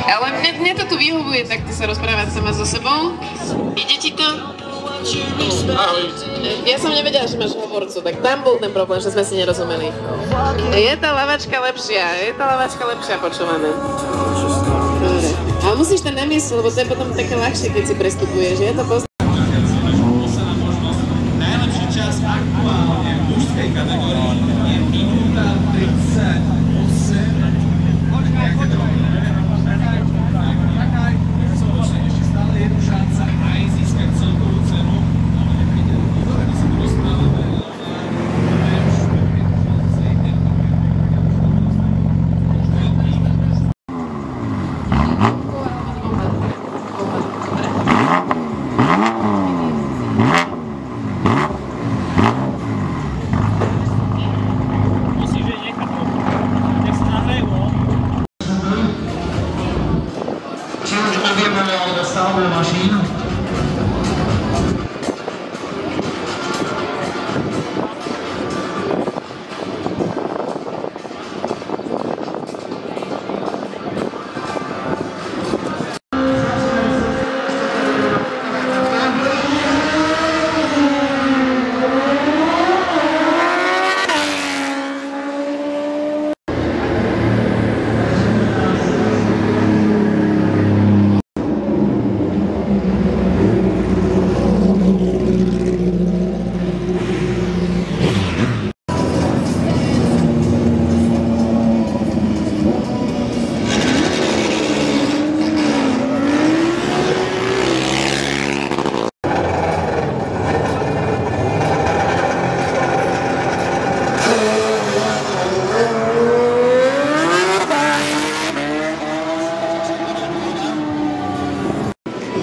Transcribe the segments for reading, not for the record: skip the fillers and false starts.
Ale mne to tu vyhovuje takto sa rozprávať sama so sebou. Ide ti to? Ja som nevedela, že máš hovorcu, tak tam bol ten problém, že sme si nerozumeli. Je tá lavačka lepšia, počúvame. Dobre. Ale musíš tam na miesto, lebo to je potom také ľahšie, keď si prestupuješ, ja to poznám. Najlepší čas aktuálne v mužskej kategórii je minúta 38.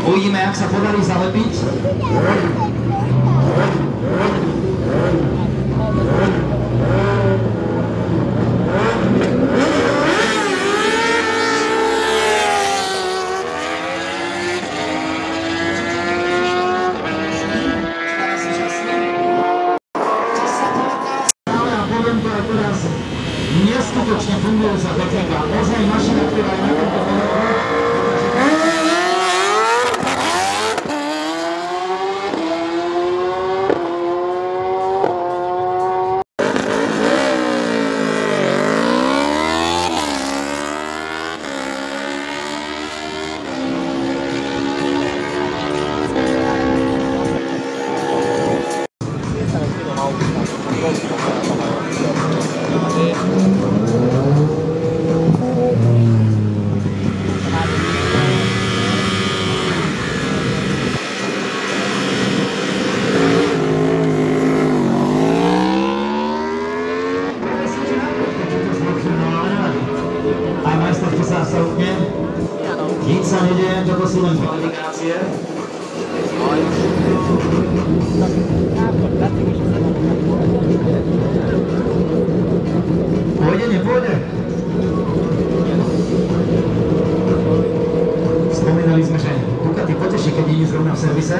Uvidíme, jak sa podarí zalepiť. Neskutočne fungujúca technika. Ozaj mašina, ktorá je na tomto nic sa nedieje, toto sú len kvalifikácie. Pôjde, nepôjde? Spomínali sme, že Ducati poteší, keď nie je zrovna v servise.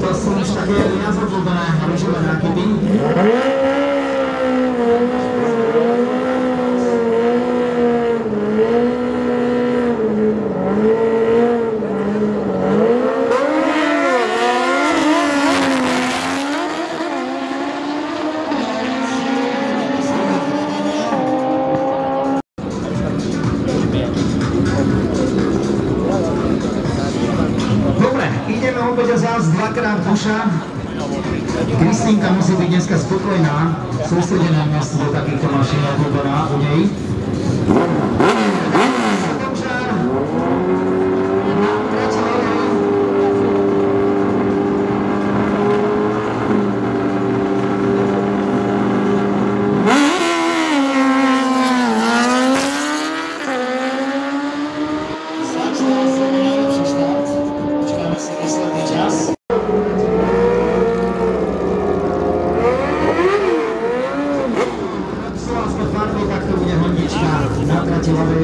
To sú už také jazdoplúbené rúžové nákypy. Ideme opäť zás dvakrát duša. Kristínka musí byť dneska spokojná, sústredená miesto do takýchto mašín, obľúbená u nej.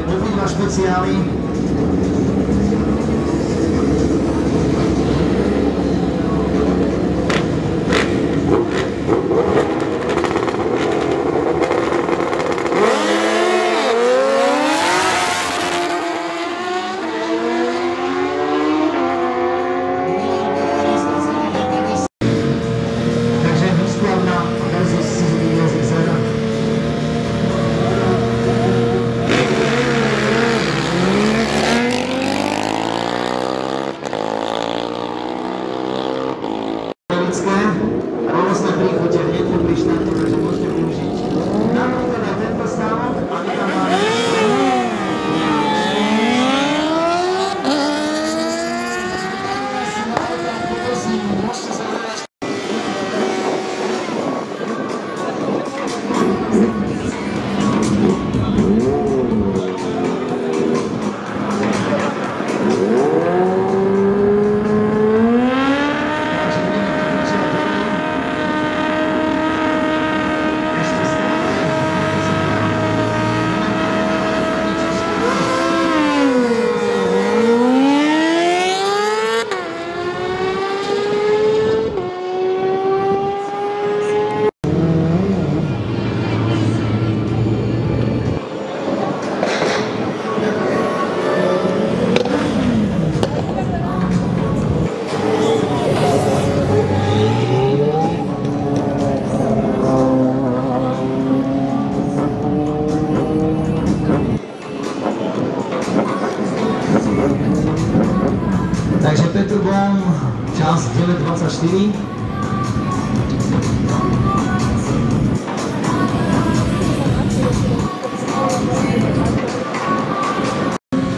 Obidva špeciály. Štefánom, čas 9:24.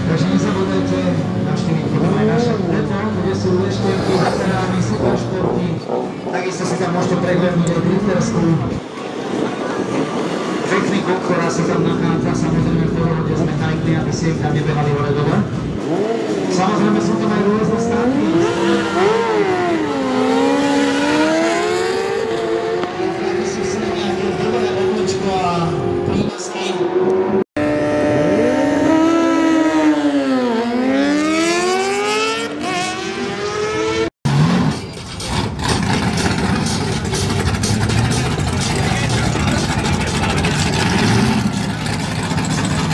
Takže nezabudajte navštíviť aj naše depo, kde sú leštenky, veterány, superšporty. Takisto si tam môžete prehľadnúť aj drifterskú techniku, ktorá si tam nachádza, samozrejme v toho, kde sme tajkli, aby si tam nebehali hore dole. Samozrejme sú tam aj rôzne stánky. Taky sú si nejaké drvené oblečko a prínosky.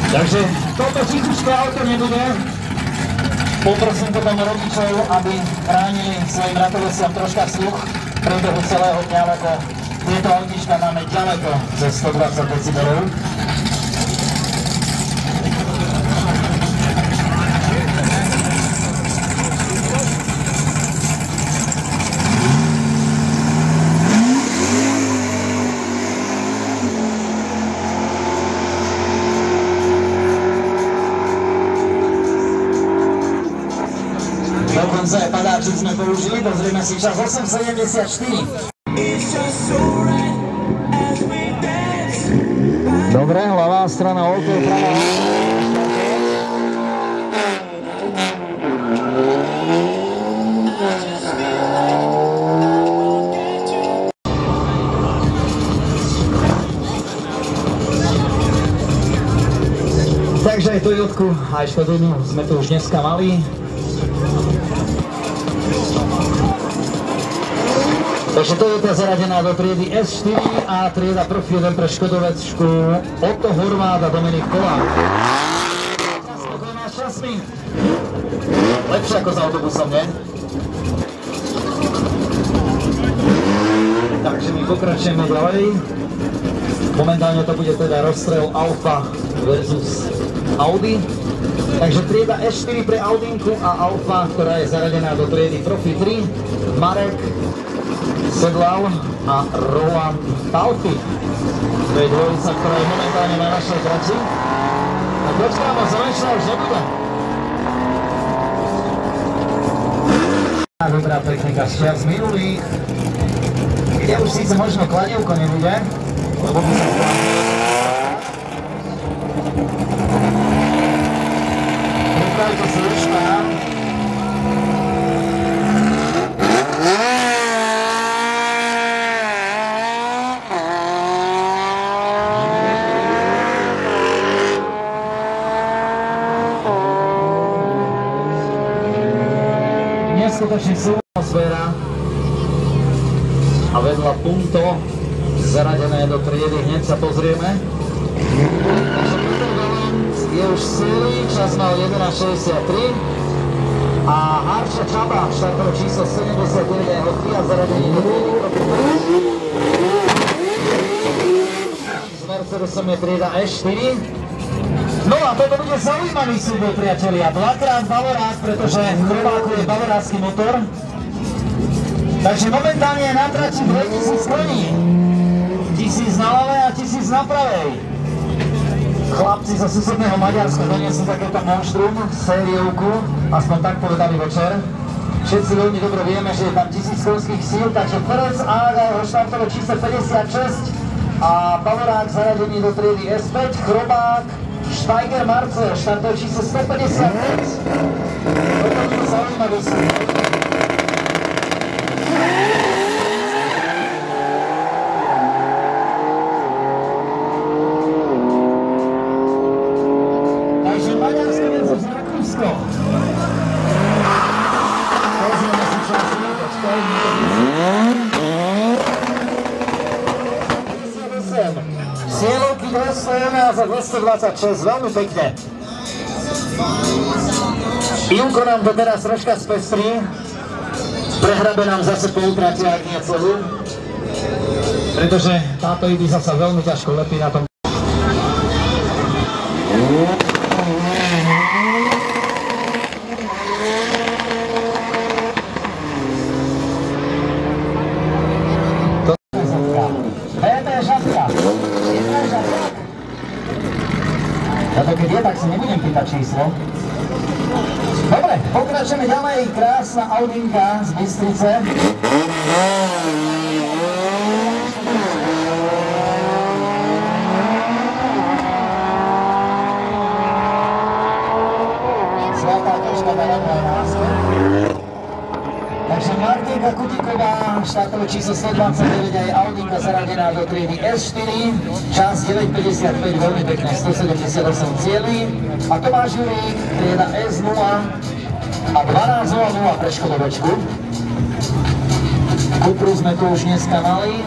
Takže toto tichučké auto nebude. Poprosím potom rodičov, aby chránili svojim ratovesiam troška sluch v priebehu celého dňa, lebo tieto autička máme ďaleko cez 120 decibelov. Dokonca aj padáčik sme použili, pozrieme si čas 8:74. Dobre, ľavá strana okolo, pravá. Takže aj Toyotku, aj Škodinu sme tu už dneska mali. Takže Toyota zaradená do triedy S4 a trieda Profi 1 pre Škodovečku Otto Horváth a Dominik Kolák. Spokojná s časmi. Lepšie ako s autobusom, nie? Takže my pokračujeme ďalej. Momentálne to bude teda rozstrel Alfa versus Audi. Takže trieda S4 pre Audinku a Alfa, ktorá je zaradená do triedy Profi 3. Marek Sedlal a Roland Talfi. To je dvojica, ktorá je momentálne na našej trati. A počkám, a zelečná už nebude. Dobrá technika z čias minulých. Kde už síce možno kladivko nebude, lebo by sa pripravite si rušná. Neskutočne sú atmosféra a vedľa Punto zaradené do triedy, hneď sa pozrieme. Takže Peter Valent je už v sérii, čas mal 11:63 a Harša Čaba, štartové číslo 79 je hodný a zaradení do triedy. S Mercedesom je trieda S4. No a toto bude zaujímavý súboj, priatelia. Dvakrát Bavorák, pretože v Chromáku je bavorácky motor. Takže momentálne je na trati 2000 koní. 1000 na ľavej a 1000 na pravej. Chlapci zo susedného Maďarska doniesli takéto monštrum, sériovku, aspoň tak povedali večer. Všetci veľmi dobre vieme, že je tam 1000 konských síl, takže Ferenc Ága, jeho štartové číslo 56 a Bavorák zaradený do triedy S5, Chromák, Steiger Marcel, štartové číslo 155. Toto je zaujímavý súboj. Takže Maďarsko versus Rakúsko. Pozrieme si časy, počkaj. 58. Cieľovky 211 a 226, veľmi pekne. Ivko nám to teraz troška spestrí. Prehrabe nám zase pol trati, ak nie celú. Pretože táto Ibiza sa veľmi ťažko lepí na tom. maslo. Dobre, pokračujeme ďalej. Krásna Audinka z Bystrice. Takže Martinka Kutíková, štartové číslo 129, aj Audinka zaradená do triedy S4, čas 9.55, veľmi pekné, 178 cielí. A Tomáš Jurík, trieda S0 a 12.00 pre Škodovečku. Kupru sme tu už dneska mali.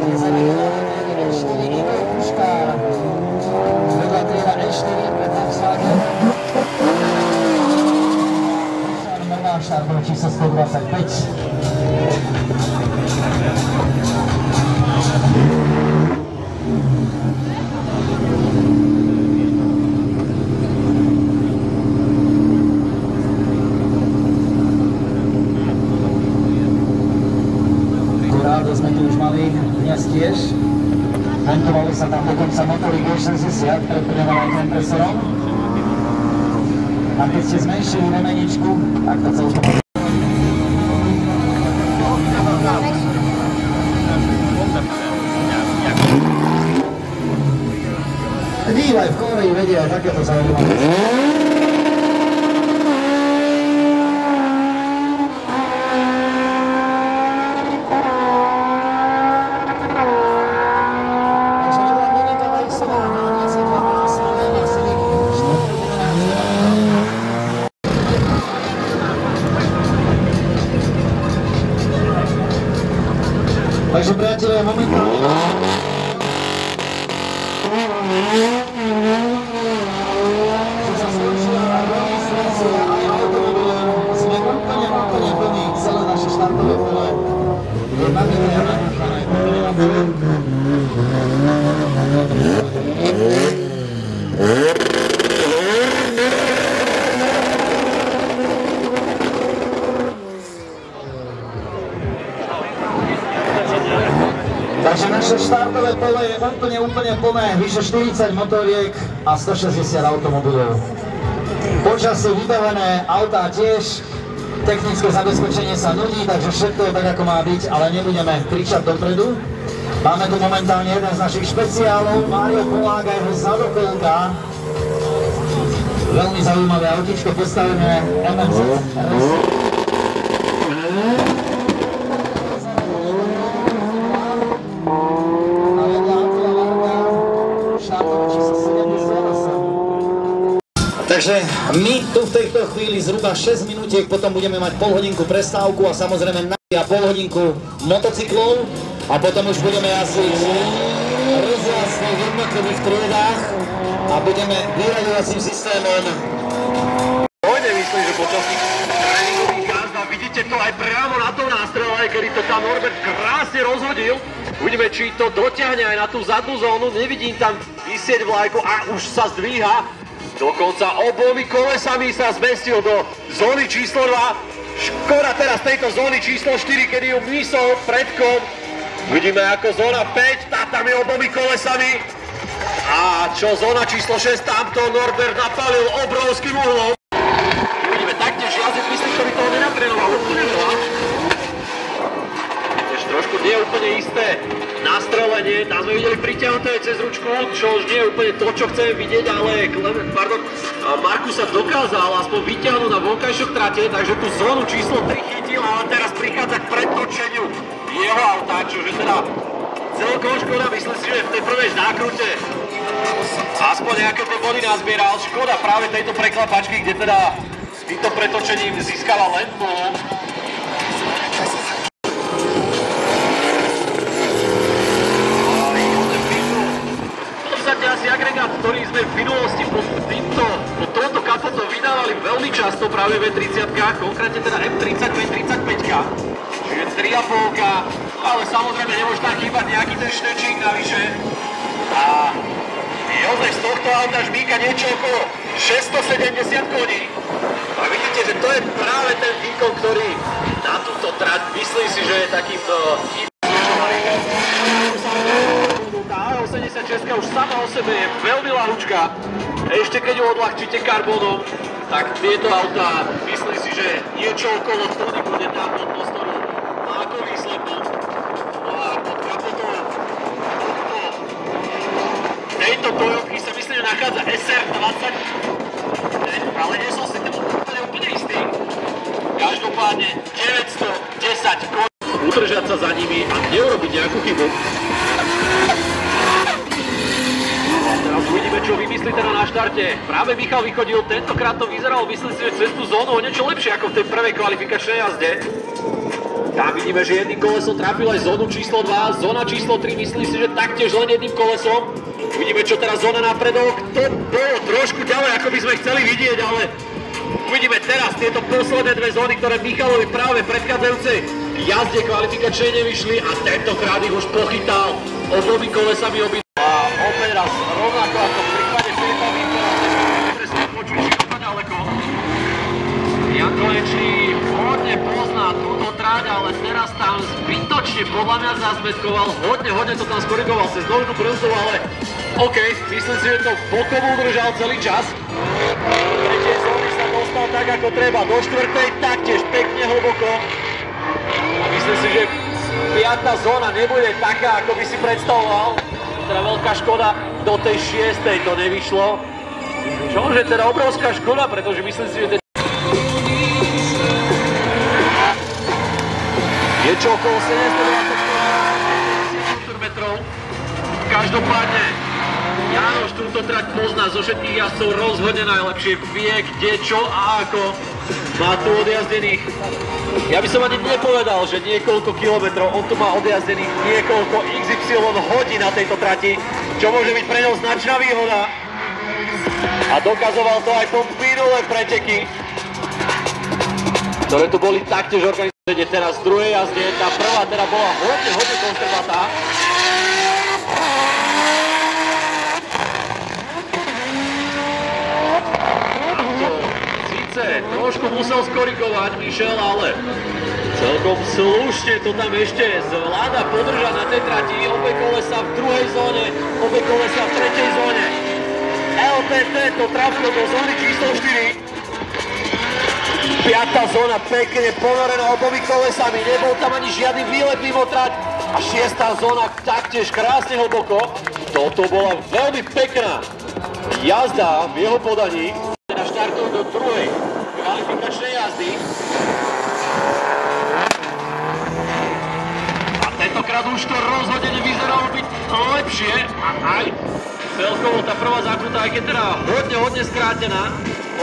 Je zaradená do triedy S4, Igor Puškár, vedľa trieda S4 pre Volkswagen. Štartové číslo 125. Rádo sme tu už mali dnes tiež. Montovali sa tam dokonca motory G60 preplňované kompresorom. A keď ste zmenšili remeničku, tak to celkom... Dívaj, v Kóreji vedia takéto zaujímavé. Takže priatelia, momentálne sa skončila registrácia aj automobilov. Sme úplne plní, celé naše štartové pole je nabité. Takže naše štartové pole je úplne plné, vyše 40 motoriek a 160 automobilov. Počasie vybavené, autá tiež, technické zabezpečenie sa nudí, takže všetko je tak, ako má byť, ale nebudeme kričať dopredu. Máme tu momentálne jeden z našich špeciálov, Mário Polák a jeho zadopelka. Veľmi zaujímavé autičko, postavené MMZ Racing. Takže my tu v tejto chvíli zhruba 6 minútiek, potom budeme mať pol hodinku prestávku a samozrejme na pol hodinku motocyklov a potom už budeme jazdiť rozjazdy v jednotlivých triedách a budeme vyraďovacím systémom. Pôjde, myslím, že počas tých tréningových jazd a vidíte to aj priamo na tom nástrele, kedy to tam Norbert krásne rozhodil. Uvidíme, či to dotiahne aj na tú zadnú zónu, nevidím tam vysieť vlajku a už sa zdvíha. Dokonca obomi kolesami sa zmestil do zóny číslo 2. Škoda teraz tejto zóny číslo 4, kedy ju mysol predkom. Vidíme ako zóna 5, tá tam je obomi kolesami. A čo zóna číslo 6, tamto Norbert napalil obrovským uhlom. Vidíme taktiež jazdec, myslím, že by toho nenatrénoval úplne veľa. Tiež trošku nie je úplne isté nastrelenie, tam sme videli pritiahnuté cez ručku, čo už nie je úplne to, čo chceme vidieť, ale Markus sa dokázal aspoň vytiahnuť na vonkajšok trate, takže tú zónu číslo 3 chytil, ale teraz prichádza k predtočeniu jeho auta, čože teda celkom škoda, myslím si, že v tej prvej zákrute aspoň nejaké tie body nazbieral. Škoda práve tejto preklapačky, kde teda s týmto pretočením získala len dlho. Asi agregát, ktorý sme v minulosti po tomto kapotu vydávali veľmi často práve v 30-kách, konkrétne teda M30, M35-ka, čiže 3,5-ka, ale samozrejme nemôže tam chýbať nejaký ten štečík navyše. A Jozef z tohto auta žmýka niečo okolo 670 koní. A vidíte, že to je práve ten výkon, ktorý na túto trať, myslím si, že je takým 26 už sama o sebe je veľmi ľahučká. Ešte keď ju odľahčíte karbónom, tak tieto autá, myslím si, že niečo okolo tony bude tam pod mostoru. Má ako výslednú. No a pod kapotou tejto Toyotky sa myslím, že nachádza SR20. Ale nie som si tým úplne istý. Každopádne 910 koní. Udržať sa za nimi a neurobiť nejakú chybu. A teraz uvidíme, čo vymyslí teda na štarte. Práve Michal vychodil, tentokrát to vyzeralo, myslím si, že cez tú zónu o niečo lepšie ako v tej prvej kvalifikačnej jazde. Tam vidíme, že jedným kolesom trafil aj zónu číslo 2, zóna číslo 3, myslím si, že taktiež len jedným kolesom. Uvidíme, čo teraz zóna napredok. To bolo trošku ďalej, ako by sme chceli vidieť, ale uvidíme teraz tieto posledné dve zóny, ktoré Michalovi práve v predchádzajúcej jazde kvalifikačnej nevyšli a tentokrát ich už pochytal obomi kolesami obidva. A opäť raz, rovnako ako v prípade Filipa Winkera, presne počuť všetko ďaleko. Jan Konečný hodne pozná túto tráť, ale teraz tam zbytočne podľa mňa zazmetkoval, hodne to tam skorigoval cez nožnú brzdu, ale OK, myslím si, že to bokovo udržal celý čas. Do tretej zóny sa dostal tak, ako treba, do štvrtej taktiež pekne hlboko. A myslím si, že piata zóna nebude taká, ako by si predstavoval. Teda veľká škoda, do tej šiestej to nevyšlo. Čože teda obrovská škoda, pretože myslím si, že je čo okolo 720 metrov. Každopádne Jánoš túto trať pozná zo všetkých jazdcov rozhodne najlepšie. Vie, kde, čo a ako. Má tu odjazdených. Ja by som ani nepovedal, že niekoľko kilometrov. On tu má odjazdených niekoľko XY hodín na tejto trati, čo môže byť pre ňou značná výhoda. A dokazoval to aj po minulé preteky, ktoré tu boli taktiež organizované teraz v druhej jazde. Tá prvá teda bola hodne konzervatá. Trošku musel skorigovať Michel, ale celkom slušne to tam ešte zvláda podržať na tej trati. Obe kolesa v druhej zóne, obe kolesa v tretej zóne. LTT to trafilo do zóny číslo 4. Piatá zóna pekne ponorená obomi kolesami, nebol tam ani žiadny výlet mimo trať. A šiestá zóna taktiež krásne hlboko. Toto bola veľmi pekná jazda v jeho podaní. Teda štartujú do druhej kvalifikačnej jazdy. A tentokrát už to rozhodne nevyzeralo byť lepšie. A aj celkovo tá prvá zakrutá, aj keď teda hodne skrátená.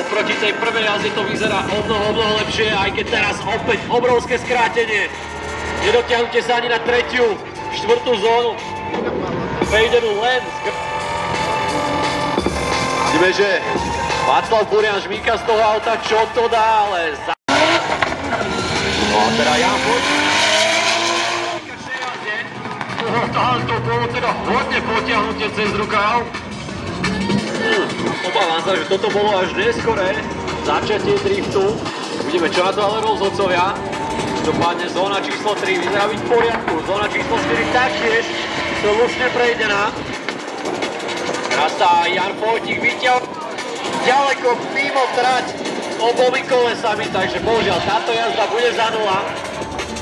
Oproti tej prvej jazde to vyzerá o mnoho lepšie, aj keď teraz opäť obrovské skrátenie. Nedotiahnute sa ani na tretiu, štvrtú zónu. Fejdenú len vidíme, že Václav Burian žmýka z toho auta, čo to dá, ale no a teda Jan Vojtík. To bolo teda hodne potiahnutie cez rukáv. Obávam sa, že toto bolo až neskoré začatie driftu. Uvidíme, čo na to ale rozhodcovia. Dopadne zóna číslo 3 vyzerá byť v poriadku. Zóna číslo 4 taktiež slušne prejdená. Teraz sa Jan Vojtík vyťahol ďaleko mimo trať obomi kolesami, takže bohužiaľ táto jazda bude za 0.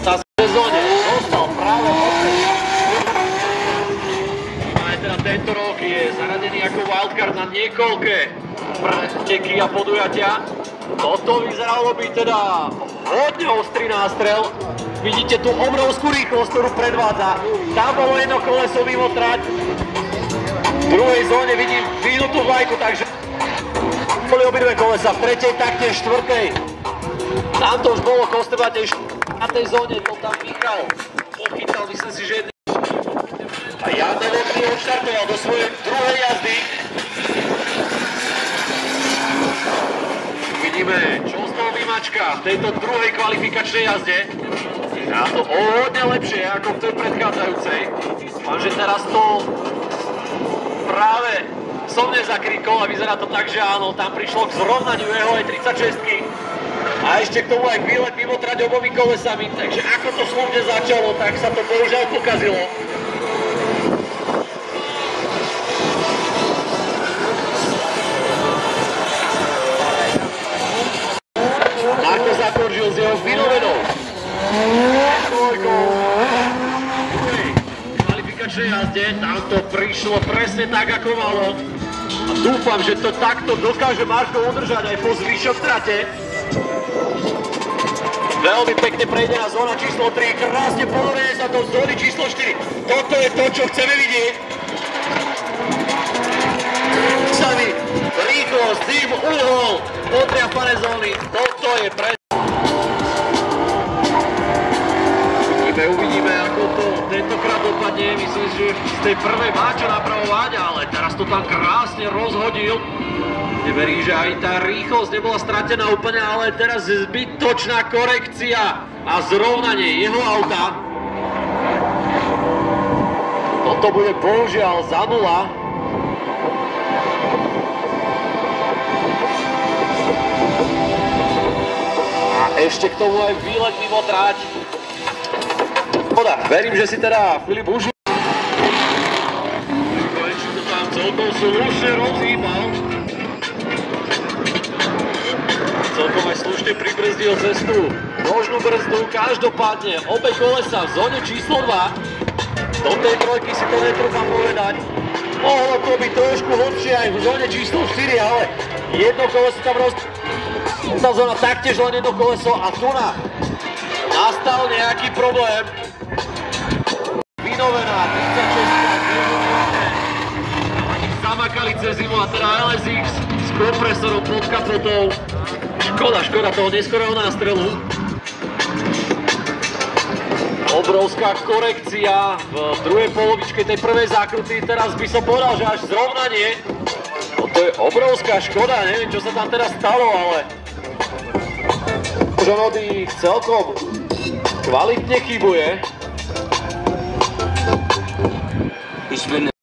Tá sezóne zostal práve opäť. Aj teda tento rok je zaradený ako wildcard na niekoľké preteky a podujatia. Toto vyzeralo byť teda hodne ostrý nástrel. Vidíte tú obrovskú rýchlosť, ktorú predvádza. Tam bolo jedno koleso mimo trať. V druhej zóne vidím vyhnutú vlajku, takže boli obidve kolesa, v tretej, taktiež štvrtej. Tam to už bolo konzervatejšie. Na tej zóne to tam Michal pochytal, myslím si, že jedný. A Jan Novotný odštartoval do svojej druhej jazdy. Uvidíme, čo z toho vymačka v tejto druhej kvalifikačnej jazde. A to hodne lepšie ako v tej predchádzajúcej. Mám, že teraz to práve som nezakrikol a vyzerá to tak, že áno, tam prišlo k zrovnaniu jeho aj 36-ky. A ešte k tomu aj výlet mimo trať obomi kolesami, takže ako to slovne začalo, tak sa to bohužiaľ pokazilo. ďalšej jazde, tam to prišlo presne tak, ako malo. A dúfam, že to takto dokáže Marko udržať aj po zvyšok trate. Veľmi pekne prejdená zóna číslo 3, krásne ponorenie sa do zóny číslo 4. Toto je to, čo chceme vidieť. Sami, rýchlosť, zim, uhol, potriapané zóny, toto je pre... Uvidíme, ako to tentokrát dopadne. Myslím si, že z tej prvej má čo napravovať, ale teraz to tam krásne rozhodil. Neverím, že aj tá rýchlosť nebola stratená úplne, ale teraz zbytočná korekcia a zrovnanie jeho auta. Toto bude bohužiaľ za 0. A ešte k tomu aj výlet mimo tráť. Verím, že si teda Filip užil. Konečne to tam celkom slušne rozhýbal. Celkom aj slušne pribrzdil cestu. Nožnú brzdu, každopádne obe kolesa v zóne číslo 2. Do tej trojky si to netrúfam povedať. Mohlo to byť trošku hlbšie aj v zóne číslo 4, ale jedno koleso tam tá zóna taktiež len jedno koleso a tu nastal nejaký problém. Vynovená 36, zamakali cez zimu a teda LSX s kompresorom pod kapotou. Škoda toho neskorého nástrelu. Obrovská korekcia v druhej polovičke tej prvej zákruty. Teraz by som povedal, že až zrovnanie. To je obrovská škoda, neviem, čo sa tam teraz stalo, ale Žonody celkom kvalitne chybuje.